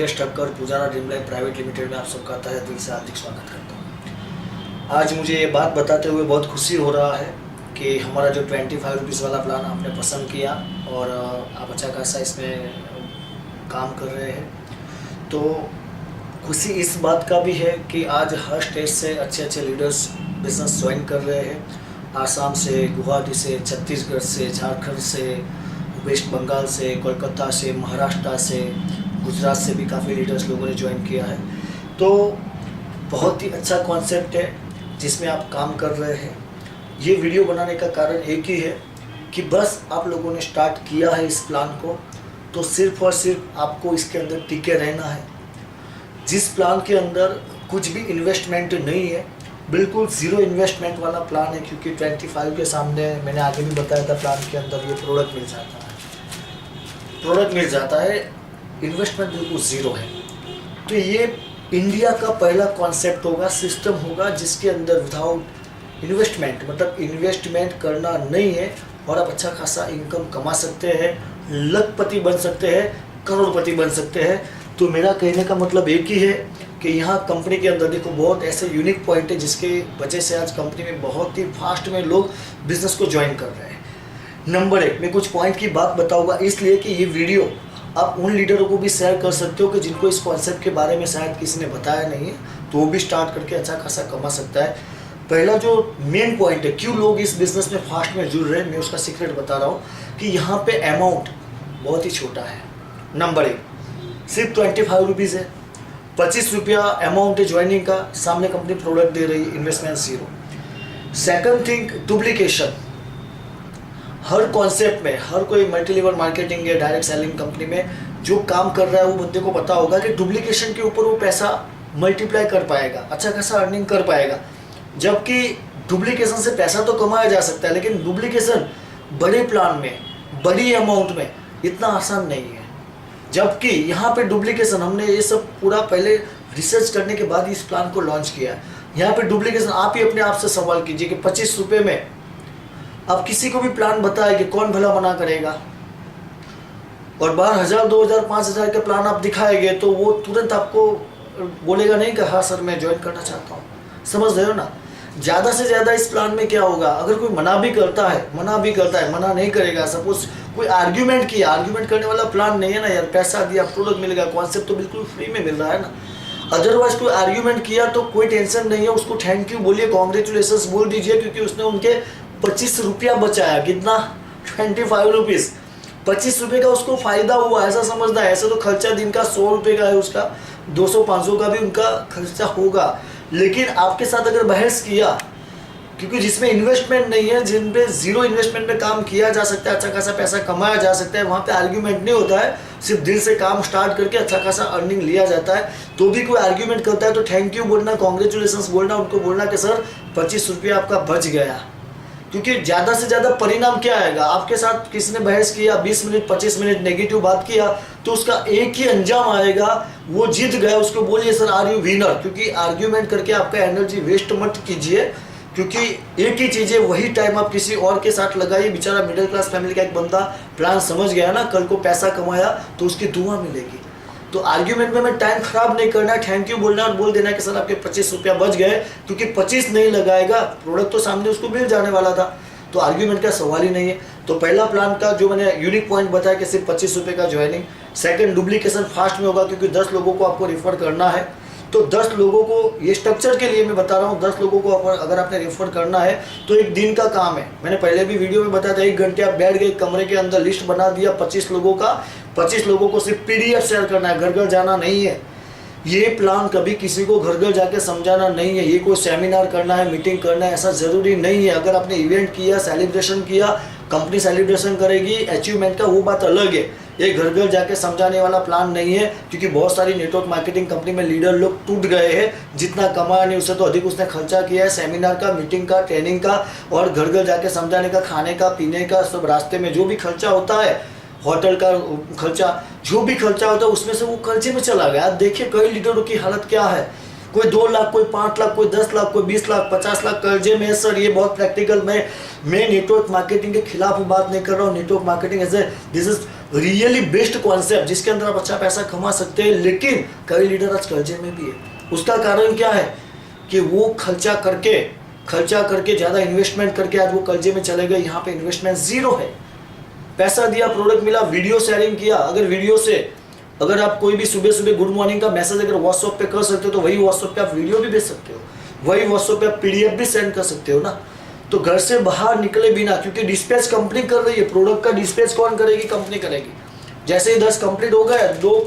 Neeraj Thakkar Pujara Dreamline private limited में आप सबका तहे दिल से हार्दिक स्वागत करता हूँ। आज मुझे ये बात बताते हुए बहुत खुशी हो रहा है कि हमारा जो 25 रुपीज़ वाला प्लान आपने पसंद किया और आप अच्छा खासा इसमें काम कर रहे हैं। तो खुशी इस बात का भी है कि आज हर स्टेट से अच्छे लीडर्स बिजनेस ज्वाइन कर रहे हैं। आसाम से, गुवाहाटी से, छत्तीसगढ़ से, झारखंड से, वेस्ट बंगाल से, कोलकाता से, महाराष्ट्र से, गुजरात से भी काफ़ी लीडर्स लोगों ने ज्वाइन किया है। तो बहुत ही अच्छा कॉन्सेप्ट है जिसमें आप काम कर रहे हैं। ये वीडियो बनाने का कारण एक ही है कि बस आप लोगों ने स्टार्ट किया है इस प्लान को, तो सिर्फ और सिर्फ आपको इसके अंदर टिके रहना है। जिस प्लान के अंदर कुछ भी इन्वेस्टमेंट नहीं है, बिल्कुल ज़ीरो इन्वेस्टमेंट वाला प्लान है, क्योंकि 25 के सामने मैंने आगे भी बताया था प्लान के अंदर ये प्रोडक्ट मिल जाता है, इन्वेस्टमेंट बिल्कुल ज़ीरो है। तो ये इंडिया का पहला कॉन्सेप्ट होगा, सिस्टम होगा जिसके अंदर विदाउट इन्वेस्टमेंट, मतलब इन्वेस्टमेंट करना नहीं है और आप अच्छा खासा इनकम कमा सकते हैं, लखपति बन सकते हैं, करोड़पति बन सकते हैं। तो मेरा कहने का मतलब एक ही है कि यहाँ कंपनी के अंदर देखो बहुत ऐसे यूनिक पॉइंट है जिसके वजह से आज कंपनी में बहुत ही फास्ट में लोग बिजनेस को ज्वाइन कर रहे हैं। नंबर 1, मैं कुछ पॉइंट की बात बताऊंगा इसलिए कि ये वीडियो आप उन लीडरों को भी शेयर कर सकते हो कि जिनको इस कॉन्सेप्ट के बारे में शायद किसी ने बताया नहीं है, तो वो भी स्टार्ट करके अच्छा खासा कमा सकता है। पहला जो मेन पॉइंट है क्यों लोग इस बिज़नेस में फास्ट में जुड़ रहे हैं, मैं उसका सीक्रेट बता रहा हूँ कि यहाँ पे अमाउंट बहुत ही छोटा है। नंबर 1, सिर्फ 25 रुपीज़ है, 25 रुपया अमाउंट है ज्वाइनिंग का, सामने कंपनी प्रोडक्ट दे रही है, investment zero. Second thing, duplication. हर कॉन्सेप्ट में हर कोई मल्टी लेवल मार्केटिंग या डायरेक्ट सेलिंग कंपनी में जो काम कर रहा है वो बंदे को पता होगा कि डुप्लीकेशन के ऊपर वो पैसा मल्टीप्लाई कर पाएगा, अच्छा खासा अर्निंग कर पाएगा। जबकि डुप्लीकेशन से पैसा तो कमाया जा सकता है, लेकिन डुप्लीकेशन बड़े प्लान में, बड़ी अमाउंट में इतना आसान नहीं है। जबकि यहाँ पे डुप्लीकेशन, हमने ये सब पूरा पहले रिसर्च करने के बाद इस प्लान को लॉन्च किया है। यहाँ पे डुप्लीकेशन, आप ही अपने आप से सवाल कीजिए कि 25 रुपये में आप किसी को भी प्लान बताए कि कौन भला मना करेगा। और 12,000, 2,000, 5,000 के प्लान आप दिखाएंगे तो वो तुरंत आपको बोलेगा नहीं कि हाँ सर मैं ज्वाइन करना चाहता हूँ। समझ रहे हो ना? ज़्यादा से ज़्यादा इस प्लान में क्या होगा, अगर कोई मना मना नहीं करेगा। सपोज कोई आर्ग्यूमेंट किया, आर्ग्यूमेंट करने वाला प्लान नहीं है ना यार, पैसा दिया, प्रोडक्ट मिलेगा, कॉन्सेप्ट तो बिल्कुल फ्री में मिल रहा है ना। अदरवाइज कोई आर्ग्यूमेंट किया तो कोई टेंशन नहीं है, उसको थैंक यू बोलिए, कॉन्ग्रेचुलेसन्स बोल दीजिए, क्योंकि उसने उनके 25 रुपया बचाया। कितना? 25 रुपीज़। 25 रुपये का उसको फायदा हुआ, ऐसा समझना है। ऐसे तो खर्चा दिन का 100 रुपये का है उसका, 200-500 का भी उनका खर्चा होगा। लेकिन आपके साथ अगर बहस किया, क्योंकि जिसमें इन्वेस्टमेंट नहीं है, जिन पे जीरो इन्वेस्टमेंट में काम किया जा सकता है, अच्छा खासा पैसा कमाया जा सकता है, वहाँ पे आर्ग्यूमेंट नहीं होता है, सिर्फ दिल से काम स्टार्ट करके अच्छा खासा अर्निंग लिया जाता है। तो भी कोई आर्ग्यूमेंट करता है तो थैंक यू बोलना, कॉन्ग्रेचुलेसन्स बोलना, उनको बोलना कि सर 25 रुपया आपका बच गया। क्योंकि ज़्यादा से ज़्यादा परिणाम क्या आएगा, आपके साथ किसी ने बहस किया, 20 मिनट 25 मिनट नेगेटिव बात किया, तो उसका एक ही अंजाम आएगा, वो जीत गया। उसको बोलिए सर आर यू विनर। क्योंकि आर्ग्यूमेंट करके आपका एनर्जी वेस्ट मत कीजिए, क्योंकि एक ही चीज़ है, वही टाइम आप किसी और के साथ लगाइए। बेचारा मिडिल क्लास फैमिली का एक बंदा प्लान समझ गया ना, कल को पैसा कमाया तो उसकी दुआ मिलेगी। तो आर्ग्यूमेंट में टाइम खराब नहीं करना, थैंक यू बोलना और बोल देना कि सर आपके 25 रुपया बच गए, क्योंकि 25 नहीं लगाएगा, प्रोडक्ट तो सामने उसको मिल जाने वाला था। तो आर्ग्यूमेंट का सवाल ही नहीं है। तो पहला प्लान का जो मैंने यूनिक पॉइंट बताया कि सिर्फ 25 रुपये का ज्वाइनिंग। सेकंड, डुप्लीकेशन फास्ट में होगा, क्योंकि 10 लोगों को आपको रेफर करना है। तो 10 लोगों को, ये स्ट्रक्चर के लिए मैं बता रहा हूँ, 10 लोगों को अगर आपने रेफर करना है तो एक दिन का काम है। मैंने पहले भी वीडियो में बताया था, 1 घंटे आप बैठ गए कमरे के अंदर, लिस्ट बना दिया 25 लोगों का, 25 लोगों को सिर्फ PDF शेयर करना है, घर घर जाना नहीं है। ये प्लान कभी किसी को घर घर जाके समझाना नहीं है, ये कोई सेमिनार करना है, मीटिंग करना है, ऐसा ज़रूरी नहीं है। अगर आपने इवेंट किया, सेलिब्रेशन किया, कंपनी सेलिब्रेशन करेगी अचीवमेंट का, वो बात अलग है। ये घर घर जाके समझाने वाला प्लान नहीं है, क्योंकि बहुत सारी नेटवर्क मार्केटिंग कंपनी में लीडर लोग टूट गए हैं। जितना कमाया नहीं उससे तो अधिक उसने खर्चा किया है, सेमिनार का, मीटिंग का, ट्रेनिंग का, और घर घर जाके समझाने का, खाने का, पीने का, सब रास्ते में जो भी खर्चा होता है, होटल का खर्चा, जो भी खर्चा होता है, उसमें से वो कर्जे में चला गया। देखिए कई लीडरों की हालत क्या है, कोई 2 लाख, कोई 5 लाख, कोई 10 लाख, कोई 20 लाख, 50 लाख कर्जे में है सर, ये बहुत प्रैक्टिकल। मैं नेटवर्क मार्केटिंग के खिलाफ बात नहीं कर रहा हूँ। Network marketing this is really best concept जिसके अंदर आप अच्छा पैसा कमा सकते हैं, लेकिन कई लीडर आज कर्जे में भी है। उसका कारण क्या है कि वो खर्चा करके ज़्यादा इन्वेस्टमेंट करके आज वो कर्जे में चले गए। यहाँ पे इन्वेस्टमेंट जीरो है। पैसा दिया, प्रोडक्ट मिला, वीडियो शेयरिंग किया। अगर आप कोई भी सुबह गुड मॉर्निंग का मैसेज अगर व्हाट्सएप पे कर सकते हो तो वही व्हाट्सएप पे आप वीडियो भी भेज सकते हो, वही व्हाट्सएप पे आप पीडीएफ भी सेंड कर सकते हो ना। तो घर से बाहर निकले बिना, क्योंकि डिस्पैच कंपनी कर रही है, प्रोडक्ट का डिस्पैच कौन करेगी? कंपनी करेगी। जैसे ही 10 कंप्लीट हो गया, 2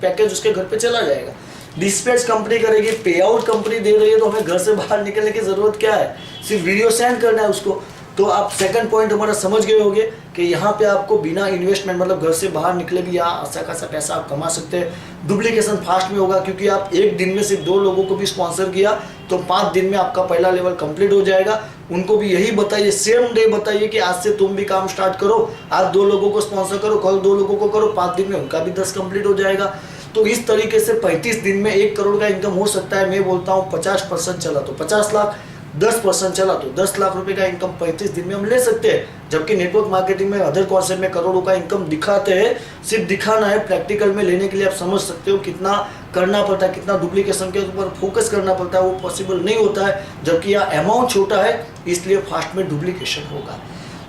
पैकेज उसके घर पे चला जाएगा। डिस्पैच कंपनी करेगी, पे आउट कंपनी दे रही है, तो हमें घर से बाहर निकलने की जरूरत क्या है? सिर्फ वीडियो सेंड करना है उसको। तो आप सेकंड पॉइंट हमारा समझ गए होंगे कि यहाँ पे आपको बिना इन्वेस्टमेंट मतलब घर से बाहर निकले भी यहाँ अच्छा खासा पैसा आप कमा सकते हैं। डुप्लीकेशन फास्ट में होगा, क्योंकि आप एक दिन में सिर्फ 2 लोगों को भी स्पॉन्सर किया तो 5 दिन में आपका पहला लेवल कंप्लीट हो जाएगा। उनको भी यही बताइए, सेम डे बताइए कि आज से तुम भी काम स्टार्ट करो, आज 2 लोगों को स्पॉन्सर करो, कल 2 लोगों को करो, 5 दिन में उनका भी 10 कंप्लीट हो जाएगा। तो इस तरीके से 35 दिन में 1 करोड़ का इनकम हो सकता है। मैं बोलता हूँ 50% चला तो 50 लाख, 10% चला तो 10 लाख रुपए का इनकम 35 दिन में हम ले सकते हैं। जबकि नेटवर्क मार्केटिंग में अदर कॉन्सेप्ट में करोड़ों का इनकम दिखाते हैं। सिर्फ दिखाना है, प्रैक्टिकल में लेने के लिए आप समझ सकते हो कितना करना पड़ता है, कितना डुप्लीकेशन के ऊपर फोकस करना पड़ता है, वो पॉसिबल नहीं होता है। जबकि यहाँ अमाउंट छोटा है, इसलिए फास्ट में डुप्लीकेशन होगा।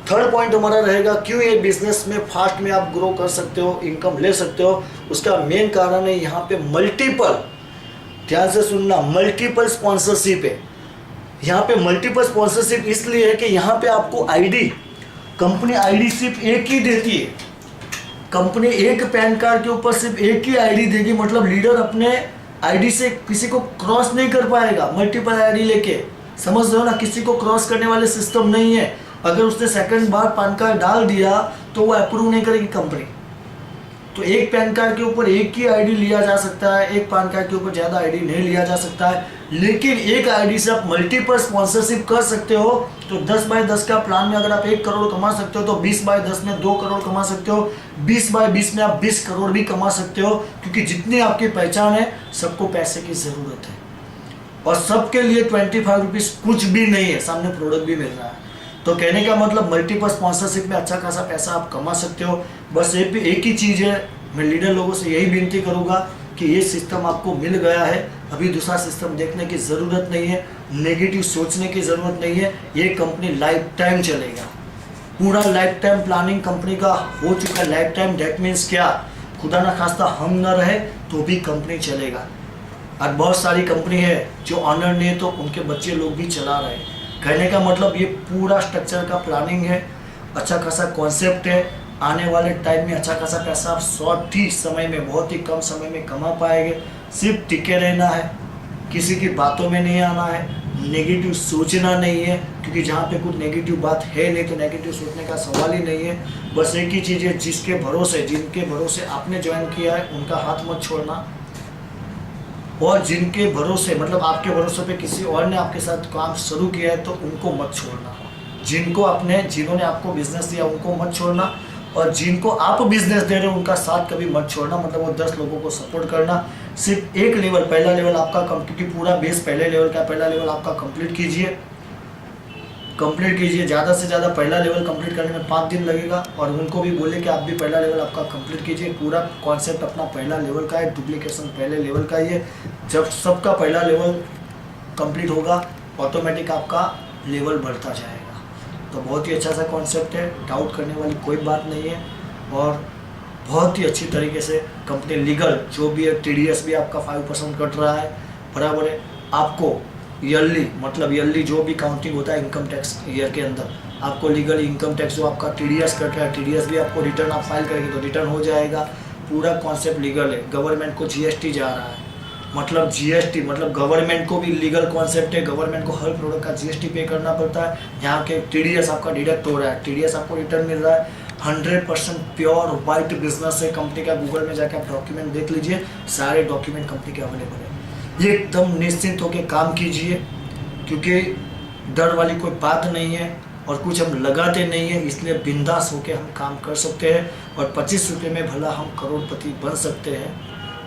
थर्ड पॉइंट हमारा रहेगा क्यों ये बिजनेस में फास्ट में आप ग्रो कर सकते हो, इनकम ले सकते हो। उसका मेन कारण है यहाँ पे मल्टीपल, ध्यान से सुनना, मल्टीपल स्पॉन्सरशिप है। यहाँ पे मल्टीपल स्पॉन्सरशिप इसलिए है कि यहाँ पे आपको आईडी, कंपनी आईडी सिर्फ एक ही देती है। कंपनी एक पैन कार्ड के ऊपर सिर्फ एक ही आईडी देगी, मतलब लीडर अपने आईडी से किसी को क्रॉस नहीं कर पाएगा। मल्टीपल आईडी लेके, समझ रहे हो ना, किसी को क्रॉस करने वाले सिस्टम नहीं है। अगर उसने सेकंड बार पैन कार्ड डाल दिया तो वो अप्रूव नहीं करेगी कंपनी। तो एक पैन कार्ड के ऊपर एक ही आईडी लिया जा सकता है, एक पैन कार्ड के ऊपर ज़्यादा आईडी नहीं लिया जा सकता है। लेकिन एक आईडी से आप मल्टीपल स्पॉन्सरशिप कर सकते हो। तो 10/10 का प्लान में अगर आप 1 करोड़ कमा सकते हो तो 20/10 में 2 करोड़ कमा सकते हो, 20/20 में आप 20 करोड़ भी कमा सकते हो। क्योंकि जितनी आपकी पहचान है, सबको पैसे की ज़रूरत है और सबके लिए 25 रुपीज़ कुछ भी नहीं है, सामने प्रोडक्ट भी मिल रहा है। तो कहने का मतलब मल्टीपल स्पॉन्सरशिप में अच्छा खासा पैसा आप कमा सकते हो। बस एक ही चीज़ है, मैं लीडर लोगों से यही विनती करूँगा कि ये सिस्टम आपको मिल गया है, अभी दूसरा सिस्टम देखने की ज़रूरत नहीं है, नेगेटिव सोचने की ज़रूरत नहीं है। ये कंपनी लाइफ टाइम चलेगा, पूरा लाइफ टाइम प्लानिंग कंपनी का हो चुका है। लाइफ टाइम डेट मीन्स क्या? खुदा ना खास्ता हम न रहे तो भी कंपनी चलेगा। और बहुत सारी कंपनी है जो ऑनर नहीं है तो उनके बच्चे लोग भी चला रहे हैं। कहने का मतलब ये पूरा स्ट्रक्चर का प्लानिंग है, अच्छा खासा कॉन्सेप्ट है। आने वाले टाइम में अच्छा खासा पैसा आप शॉर्ट ही समय में, बहुत ही कम समय में कमा पाएंगे। सिर्फ टिके रहना है, किसी की बातों में नहीं आना है, नेगेटिव सोचना नहीं है, क्योंकि जहाँ पे कुछ नेगेटिव बात है नहीं तो नेगेटिव सोचने का सवाल ही नहीं है। बस एक ही चीज़ है, जिनके भरोसे आपने ज्वाइन किया है उनका हाथ मत छोड़ना, और जिनके भरोसे मतलब आपके भरोसे पे किसी और ने आपके साथ काम शुरू किया है तो उनको मत छोड़ना। जिन्होंने आपको बिजनेस दिया उनको मत छोड़ना, और जिनको आप बिजनेस दे रहे हो उनका साथ कभी मत छोड़ना। मतलब वो 10 लोगों को सपोर्ट करना। सिर्फ एक लेवल, पहला लेवल आपका क्योंकि पूरा बेस पहले लेवल का, पहला लेवल आपका कंप्लीट कीजिए। ज़्यादा से ज़्यादा पहला लेवल कंप्लीट करने में 5 दिन लगेगा। और उनको भी बोले कि आप भी पहला लेवल आपका कंप्लीट कीजिए। पूरा कॉन्सेप्ट अपना पहला लेवल का है, डुप्लीकेशन पहले लेवल का ही है। जब सबका पहला लेवल कंप्लीट होगा ऑटोमेटिक आपका लेवल बढ़ता जाएगा। तो बहुत ही अच्छा सा कॉन्सेप्ट है, डाउट करने वाली कोई बात नहीं है। और बहुत ही अच्छी तरीके से कंपनी लीगल जो भी है, TDS भी आपका 5% कट रहा है, बराबर है। आपको ईयरली जो भी काउंटिंग होता है इनकम टैक्स ईयर के अंदर, आपको लीगल इनकम टैक्स जो आपका TDS कट रहा है, TDS भी आपको रिटर्न आप फाइल करेंगे तो रिटर्न हो जाएगा। पूरा कॉन्सेप्ट लीगल है। गवर्नमेंट को GST जा रहा है, मतलब GST मतलब गवर्नमेंट को भी लीगल कॉन्सेप्ट है। गवर्नमेंट को हर प्रोडक्ट का GST पे करना पड़ता है। यहाँ के TDS आपका डिडक्ट हो रहा है, TDS आपको रिटर्न मिल रहा है। 100% प्योर वाइट बिजनेस है कंपनी का। गूगल में जाकर आप डॉक्यूमेंट देख लीजिए, सारे डॉक्यूमेंट कंपनी के अवेलेबल है। एकदम निश्चिंत होकर काम कीजिए, क्योंकि डर वाली कोई बात नहीं है और कुछ हम लगाते नहीं है, इसलिए बिंदास होकर हम काम कर सकते हैं। और 25 रुपये में भला हम करोड़पति बन सकते हैं।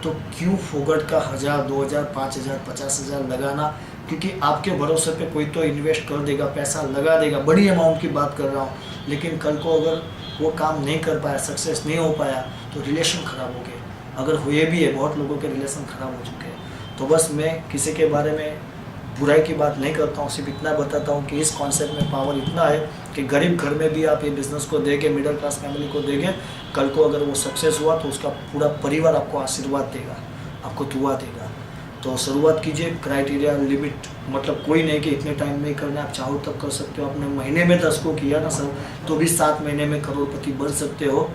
तो क्यों फोगट का 1000, 2000, 5000, 50,000 लगाना, क्योंकि आपके भरोसे पे कोई तो इन्वेस्ट कर देगा, पैसा लगा देगा, बड़ी अमाउंट की बात कर रहा हूँ, लेकिन कल को अगर वो काम नहीं कर पाया, सक्सेस नहीं हो पाया, तो रिलेशन ख़राब हो गए। अगर हुए भी है, बहुत लोगों के रिलेशन ख़राब हो चुके हैं। तो बस मैं किसी के बारे में बुराई की बात नहीं करता हूँ, सिर्फ इतना बताता हूँ कि इस कॉन्सेप्ट में पावर इतना है कि गरीब घर में भी आप ये बिज़नेस को देंगे, मिडिल क्लास फैमिली को देंगे, कल को अगर वो सक्सेस हुआ तो उसका पूरा परिवार आपको आशीर्वाद देगा, आपको दुआ देगा। तो शुरुआत कीजिए। क्राइटेरिया लिमिट मतलब कोई नहीं कि इतने टाइम में करना, आप चाहो तब कर सकते हो। आपने महीने में 10 को किया ना सर, तो भी 7 महीने में करोड़पति बन सकते हो।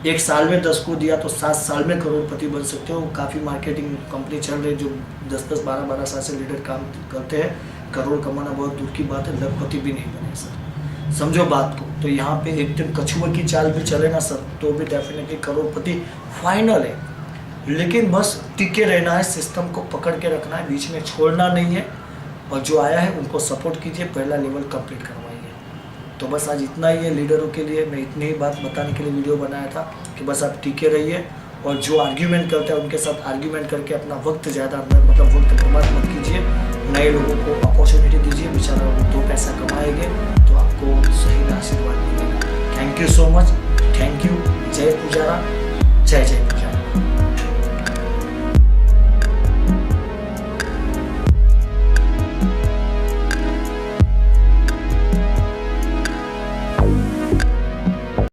1 साल में 10 को दिया तो 7 साल में करोड़पति बन सकते हो। काफ़ी मार्केटिंग कंपनी चल रही जो 10-10, 12-12 साल से लीडर काम करते हैं। करोड़ कमाना बहुत दूर की बात है, लखपति भी नहीं बने सर, समझो बात को। तो यहाँ पे एक दिन कछुए की चाल भी चले ना सर, तो भी डेफिनेटली करोड़पति फाइनल है। लेकिन बस टिके रहना है, सिस्टम को पकड़ के रखना है, बीच में छोड़ना नहीं है, और जो आया है उनको सपोर्ट कीजिए, पहला लेवल कंप्लीट करवाइए। तो बस आज इतना ही है लीडरों के लिए, मैं इतनी ही बात बताने के लिए वीडियो बनाया था कि बस आप टिके रहिए, और जो आर्ग्यूमेंट करते हैं उनके साथ आर्ग्यूमेंट करके अपना वक्त ज़्यादा मतलब वक्त बर्बाद मत कीजिए। नए लोगों को अपॉर्चुनिटी दीजिए, बेचारा वो 2 पैसा कमाएंगे तो आपको सही आशीर्वाद मिलेगा। Thank you so much, thank you. जय पुजारा, जय जय।